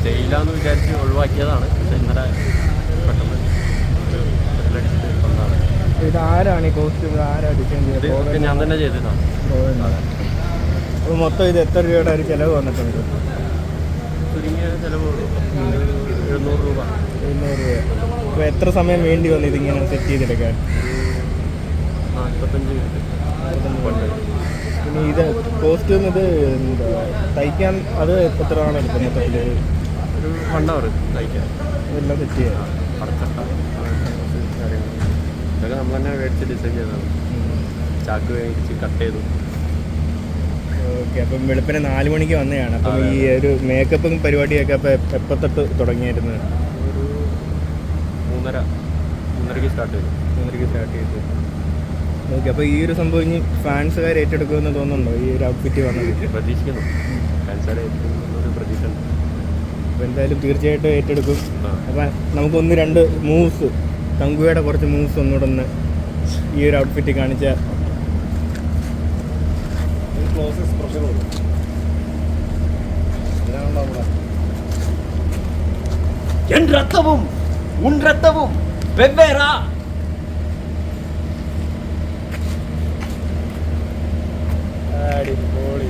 ചെയ്യില്ലാന്ന് വിചാരിച്ച് ഒഴിവാക്കിയതാണ്. പക്ഷെ ഇന്നലെ പെട്ടെന്ന് വന്നതാണ്. ഇത് ആരാണ് ഈ കോസ്റ്റ്യൂം ആരാ ഡിസൈൻ ചെയ്തത്? ഞാൻ തന്നെ ചെയ്തതാണ്. അപ്പോൾ മൊത്തം ഇത് എത്ര രൂപയുടെ ഒരു ചിലവ് വന്നിട്ടുണ്ട്? ചുരുങ്ങിയ ചിലവ് 700 രൂപ. 700 രൂപ. അപ്പോൾ എത്ര സമയം വേണ്ടി വന്നു ഇതിങ്ങനെ സെറ്റ് ചെയ്തെടുക്കാൻ? 45 മിനിറ്റ്. പിന്നെ ഇത് കോസ്റ്റ്യൂം ഇത് എന്താ തയ്ക്കാൻ അത് എത്ര ആണ് എടുക്കുന്നത്? ഒരു 1 hour തയ്ക്കാൻ ഇതെല്ലാം സെറ്റ് ചെയ്യാം. പടച്ചട്ട കാര്യങ്ങൾ ഇതൊക്കെ നമ്മൾ തന്നെ മേടിച്ച് ഡിസൈൻ ചെയ്തതാണ്. ചാക്ക് മേടിച്ച് കട്ട് ചെയ്തു. ഓക്കെ. അപ്പം വെളുപ്പിനെ 4 മണിക്ക് വന്നതാണ്. അപ്പം ഈ ഒരു മേക്കപ്പും പരിപാടിയൊക്കെ അപ്പം എപ്പോൾ തൊട്ട് തുടങ്ങിയായിരുന്നു? ഒരു 3:30ക്ക് സ്റ്റാർട്ട് ചെയ്തു. 3:30ക്ക് സ്റ്റാർട്ട് ചെയ്തു. ഓക്കെ. അപ്പോൾ ഈ ഒരു സംഭവം ഇനി ഫാൻസുകാർ ഏറ്റെടുക്കുമെന്ന് തോന്നുന്നുണ്ടോ ഈ ഒരു ഔട്ട്ഫിറ്റ് വന്നത്? പ്രതീക്ഷിക്കുന്നു. ഫാൻസുകാരെ ഏറ്റെടുക്കുന്നൊരു പ്രതീക്ഷ ഉണ്ട്. അപ്പോൾ എന്തായാലും തീർച്ചയായിട്ടും ഏറ്റെടുക്കും. അപ്പം നമുക്ക് 1-2 മൂവ്സ്, തങ്കുവയുടെ കുറച്ച് മൂവ്സ് ഒന്നുകൂടെ ഒന്ന് ഈ ഒരു ഔട്ട്ഫിറ്റ് കാണിച്ചാൽ. என் ரத்தமும் உன் ரத்தமும் வெவ்வேறா? അടിപൊളി.